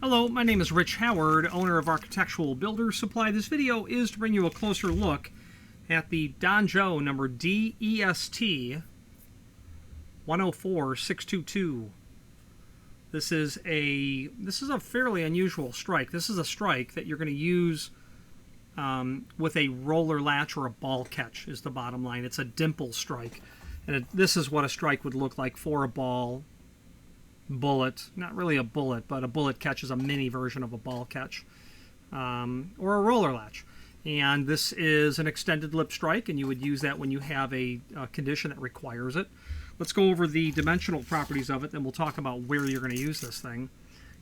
Hello, my name is Rich Howard, owner of Architectural Builders Supply. This video is to bring you a closer look at the Donjo number DEST 104622. This is a fairly unusual strike. This is a strike that you're going to use with a roller latch or a ball catch is the bottom line. It's a Dimple strike. And this is what a strike would look like for a ball. Bullet, not really a bullet, but a bullet catch is a mini version of a ball catch, or a roller latch. And this is an extended lip strike, and you would use that when you have a condition that requires it. Let's go over the dimensional properties of it, then we'll talk about where you're going to use this thing.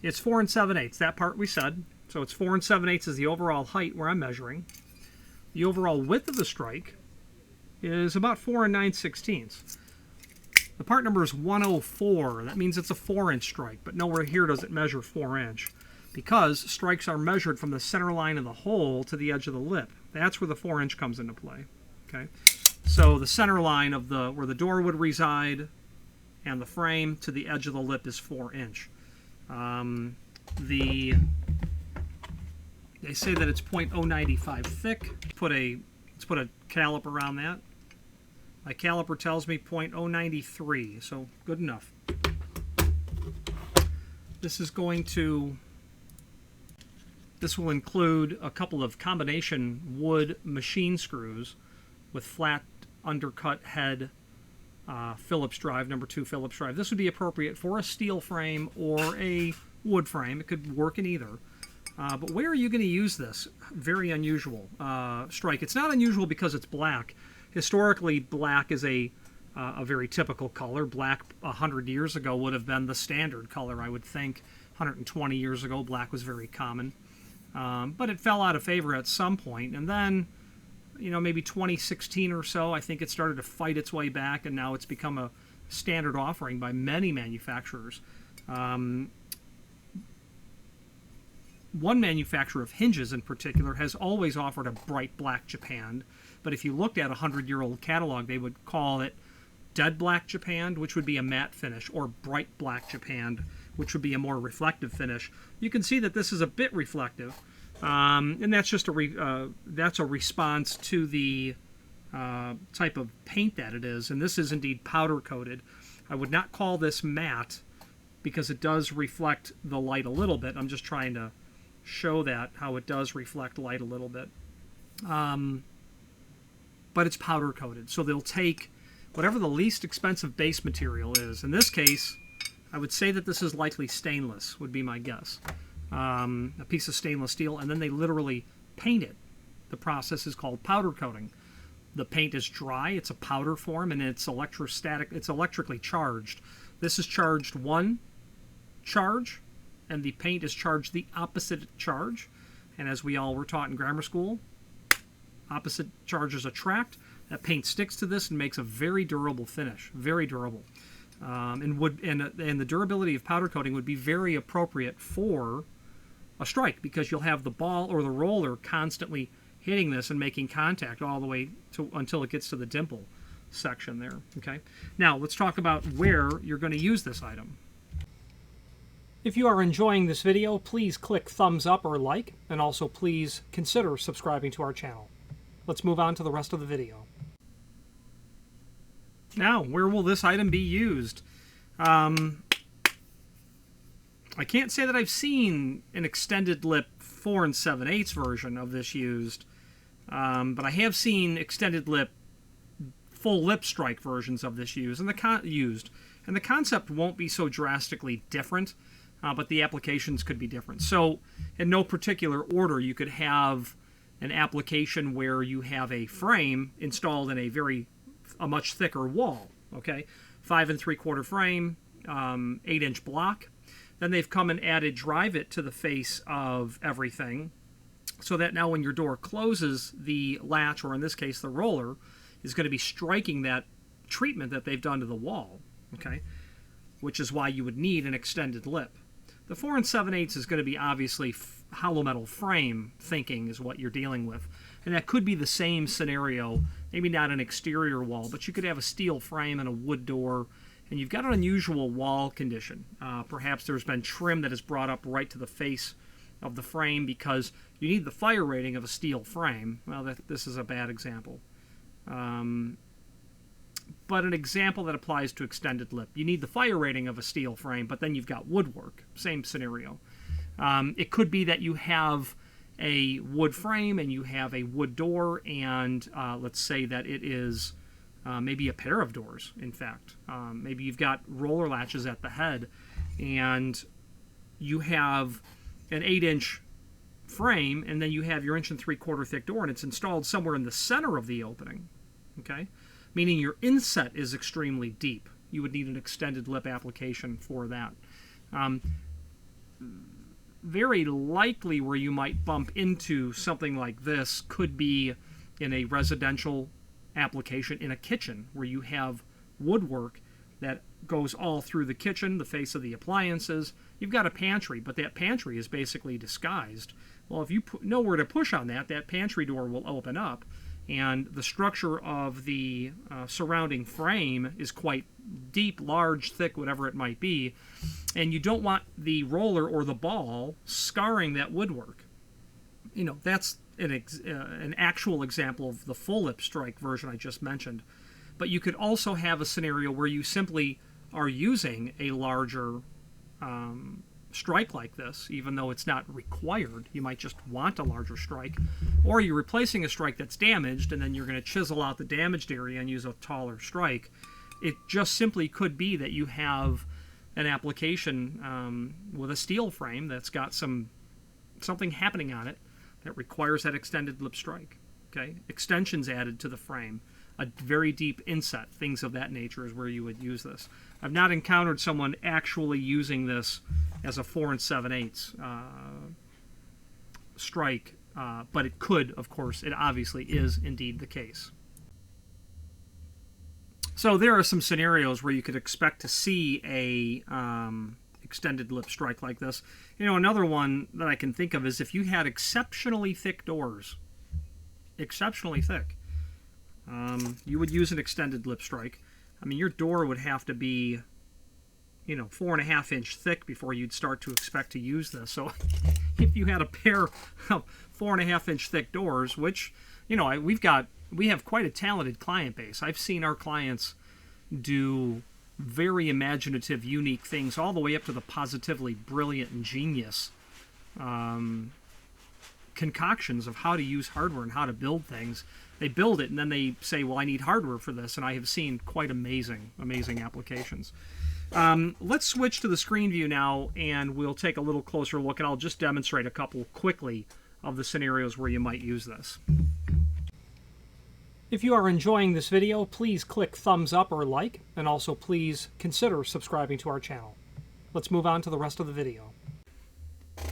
It's 4 7/8, that part we said. So it's 4 7/8 is the overall height where I'm measuring. The overall width of the strike is about 4 9/16. The part number is 104. That means it's a 4-inch strike, but nowhere here does it measure 4-inch, because strikes are measured from the center line of the hole to the edge of the lip. That's where the 4-inch comes into play. Okay, so the center line of where the door would reside and the frame to the edge of the lip is 4-inch. They say that it's .095 thick. Let's put a caliper around that. My caliper tells me .093, so good enough. This will include a couple of combination wood machine screws with flat undercut head Phillips drive, number 2 Phillips drive. This would be appropriate for a steel frame or a wood frame. It could work in either. But where are you going to use this? Very unusual strike. It's not unusual because it's black. Historically, black is a very typical color. Black 100 years ago would have been the standard color, I would think. 120 years ago, black was very common. But it fell out of favor at some point. And then, maybe 2016 or so, I think it started to fight its way back, and now it's become a standard offering by many manufacturers. One manufacturer of hinges in particular has always offered a bright black japanned, but if you looked at a 100-year-old catalog, they would call it dead black japanned, which would be a matte finish, or bright black japanned, which would be a more reflective finish. You can see that this is a bit reflective, and that's just that's a response to the type of paint that it is, and this is indeed powder coated. I would not call this matte because it does reflect the light a little bit. I'm just trying to show that how it does reflect light a little bit, but it's powder coated, so they'll take whatever the least expensive base material is. In this case, I would say that this is likely stainless, would be my guess. A piece of stainless steel, and then they literally paint it. The process is called powder coating. The paint is dry, it's a powder form, and it's electrostatic, it's electrically charged. This is charged 1 charge, and the paint is charged the opposite charge. And as we all were taught in grammar school, opposite charges attract. That paint sticks to this and makes a very durable finish, very durable. And the durability of powder coating would be very appropriate for a strike, because you'll have the ball or the roller constantly hitting this and making contact all the way until it gets to the dimple section there. Okay. Now let's talk about where you're going to use this item. If you are enjoying this video, please click thumbs up or like, and also please consider subscribing to our channel. Let's move on to the rest of the video. Now, where will this item be used? I can't say that I've seen an extended lip 4 7/8 version of this used, but I have seen extended lip full lip strike versions of this used, and the concept won't be so drastically different. But the applications could be different. So in no particular order, you could have an application where you have a frame installed in a much thicker wall. Okay, 5 3/4 frame, 8-inch block. Then they've come and added drive it to the face of everything, so that now when your door closes, the latch, or in this case the roller, is going to be striking that treatment that they've done to the wall. Okay, which is why you would need an extended lip. The 4 7/8 is going to be obviously hollow metal frame thinking is what you're dealing with. And that could be the same scenario, maybe not an exterior wall, but you could have a steel frame and a wood door and you've got an unusual wall condition. Perhaps there's been trim that is brought up right to the face of the frame because you need the fire rating of a steel frame. Well, this is a bad example. But an example that applies to extended lip. You need the fire rating of a steel frame, but then you've got woodwork. Same scenario. It could be that you have a wood frame and you have a wood door, and let's say that it is maybe a pair of doors, in fact. Maybe you've got roller latches at the head, and you have an 8-inch frame, and then you have your 1 3/4 thick door, and it's installed somewhere in the center of the opening, okay? Meaning your inset is extremely deep. You would need an extended lip application for that. Very likely where you might bump into something like this could be in a residential application in a kitchen where you have woodwork that goes all through the kitchen, the face of the appliances. You've got a pantry, but that pantry is basically disguised. Well, if you know where to push on that, that pantry door will open up, and the structure of the surrounding frame is quite deep, large, thick, whatever it might be, and you don't want the roller or the ball scarring that woodwork. You know, that's an actual example of the full lip strike version I just mentioned. But you could also have a scenario where you simply are using a larger strike like this, even though it's not required. You might just want a larger strike. Or you're replacing a strike that's damaged, and then you're going to chisel out the damaged area and use a taller strike. It just simply could be that you have an application with a steel frame that's got something happening on it that requires that extended lip strike. Okay, extensions added to the frame, a very deep inset, things of that nature is where you would use this. I've not encountered someone actually using this as a 4 7/8 strike, but it could, of course, it obviously is indeed the case. So there are some scenarios where you could expect to see a extended lip strike like this. You know, another one that I can think of is if you had exceptionally thick doors, exceptionally thick, you would use an extended lip strike. I mean, your door would have to be, 4.5 inch thick before you'd start to expect to use this. So if you had a pair of 4.5 inch thick doors, which, we have quite a talented client base. I've seen our clients do very imaginative, unique things, all the way up to the positively brilliant and genius concoctions of how to use hardware and how to build things. They build it and then they say, well, I need hardware for this, and I have seen quite amazing applications. Let's switch to the screen view now, and we'll take a little closer look, and I'll just demonstrate a couple quickly of the scenarios where you might use this. If you are enjoying this video, please click thumbs up or like, and also please consider subscribing to our channel. Let's move on to the rest of the video.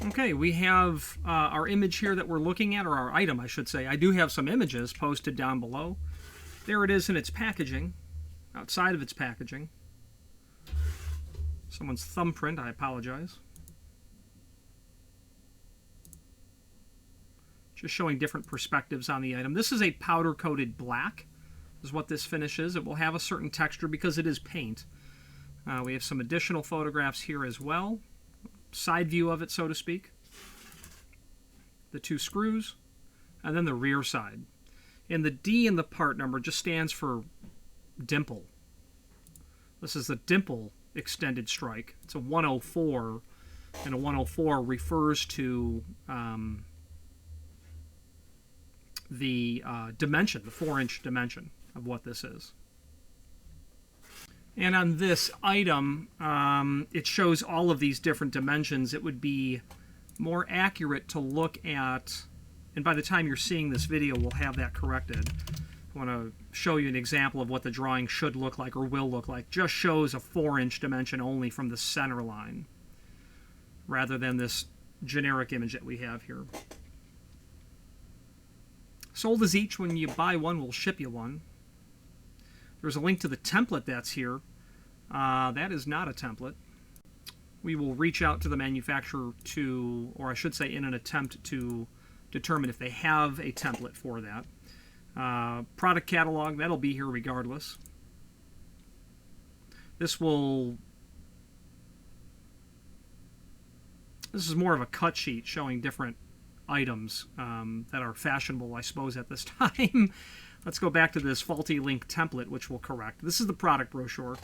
Okay, we have our image here that we're looking at, or our item, I should say. I do have some images posted down below. There it is in its packaging, outside of its packaging. Someone's thumbprint, I apologize. Just showing different perspectives on the item. This is a powder-coated black, is what this finish is. It will have a certain texture because it is paint. We have some additional photographs here as well. Side view of it, so to speak. The 2 screws, and then the rear side. And the D in the part number just stands for Dimple. This is the Dimple extended strike. It's a 104, and a 104 refers to the dimension, the 4-inch dimension of what this is. And on this item, it shows all of these different dimensions. It would be more accurate to look at, and by the time you're seeing this video, we'll have that corrected. I want to show you an example of what the drawing should look like or will look like. Just shows a 4-inch dimension only from the center line, rather than this generic image that we have here. Sold as each. When you buy one, we'll ship you one. There's a link to the template that's here. That is not a template. We will reach out to the manufacturer to, or I should say in an attempt to determine if they have a template for that. Product catalog, that'll be here regardless. This is more of a cut sheet showing different items that are fashionable, I suppose, at this time. Let's go back to this faulty link template, which we'll correct. This is the product brochure.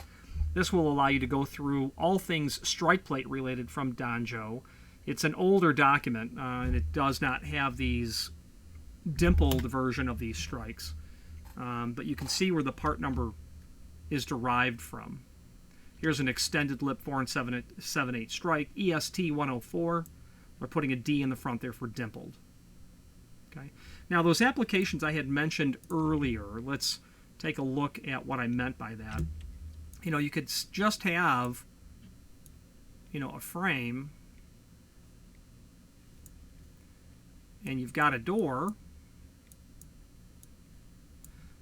This will allow you to go through all things strike plate related from Danjo. It's an older document, and it does not have these dimpled version of these strikes. But you can see where the part number is derived from. Here's an extended lip 4 7/8 strike, EST 104. We're putting a D in the front there for dimpled. Okay. Now those applications I had mentioned earlier, let's take a look at what I meant by that. You know, you could just have, you know, a frame, and you've got a door,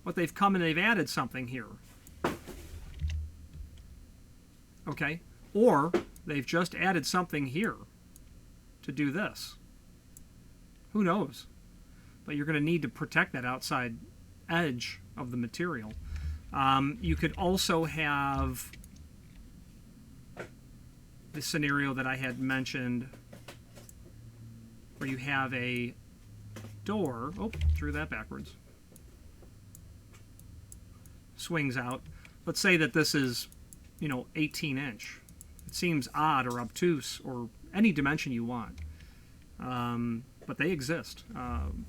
but they've come and they've added something here. Okay? Or they've just added something here to do this. Who knows? But you're going to need to protect that outside edge of the material. You could also have the scenario that I had mentioned where you have a door. Oh, drew that backwards. Swings out. Let's say that this is, you know, 18 inch. It seems odd or obtuse or any dimension you want. But they exist.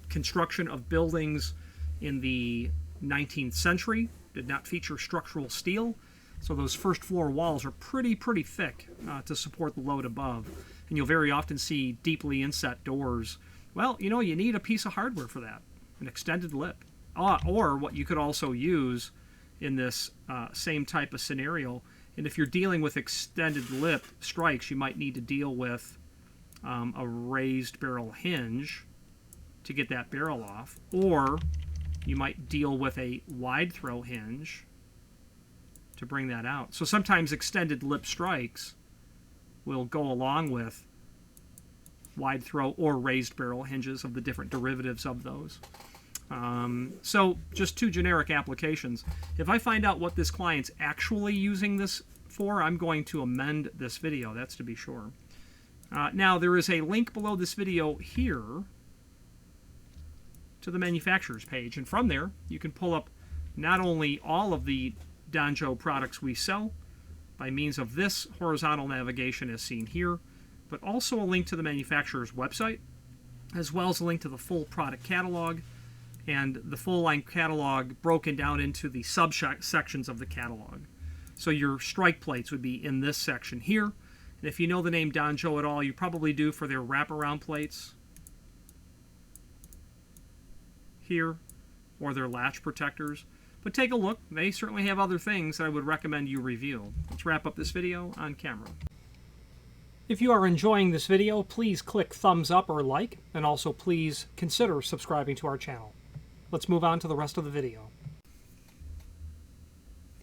Construction of buildings in the 19th century did not feature structural steel, so those first floor walls are pretty thick to support the load above. And you'll very often see deeply inset doors. Well, you know, you need a piece of hardware for that, an extended lip. Or what you could also use in this same type of scenario, and if you're dealing with extended lip strikes, you might need to deal with a raised barrel hinge to get that barrel off, or you might deal with a wide throw hinge to bring that out. So sometimes extended lip strikes will go along with wide throw or raised barrel hinges of the different derivatives of those. So just two generic applications. If I find out what this client's actually using this for, I'm going to amend this video, that's to be sure. Now there is a link below this video here to the manufacturer's page, and from there you can pull up not only all of the Danjo products we sell by means of this horizontal navigation as seen here, but also a link to the manufacturer's website, as well as a link to the full product catalog, and the full line catalog broken down into the subsections of the catalog. So your strike plates would be in this section here, and if you know the name Danjo at all, you probably do for their wraparound plates here, or their latch protectors. But take a look, they certainly have other things that I would recommend you review. Let's wrap up this video on camera. If you are enjoying this video, please click thumbs up or like, and also please consider subscribing to our channel. Let's move on to the rest of the video.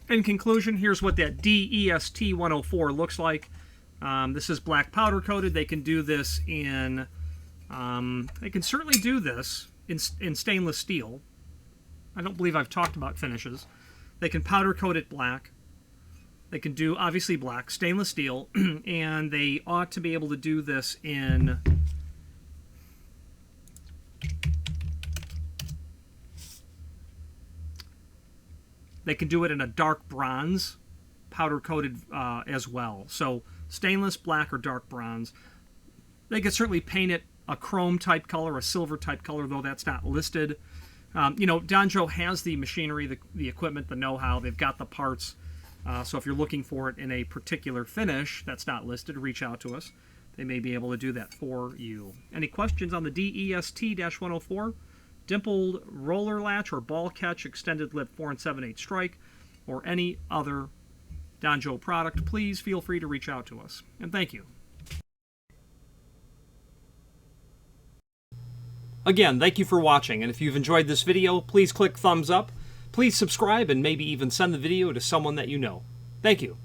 In conclusion, here's what that DEST 104 looks like. This is black powder coated. They can do this in, they can certainly do this in stainless steel. I don't believe I've talked about finishes. They can powder coat it black. They can do, obviously, black, stainless steel, and they ought to be able to do this in they can do it in a dark bronze, powder coated as well. So stainless, black, or dark bronze. They could certainly paint it a chrome type color, a silver type color, though that's not listed. You know, Danjo has the machinery, the equipment, the know-how. They've got the parts. So if you're looking for it in a particular finish that's not listed, reach out to us. They may be able to do that for you. Any questions on the DEST-104, dimpled roller latch or ball catch extended lip 4 7/8 strike, or any other Danjo product, please feel free to reach out to us. And thank you. Again, thank you for watching, and if you've enjoyed this video, please click thumbs up. Please subscribe and maybe even send the video to someone that you know. Thank you.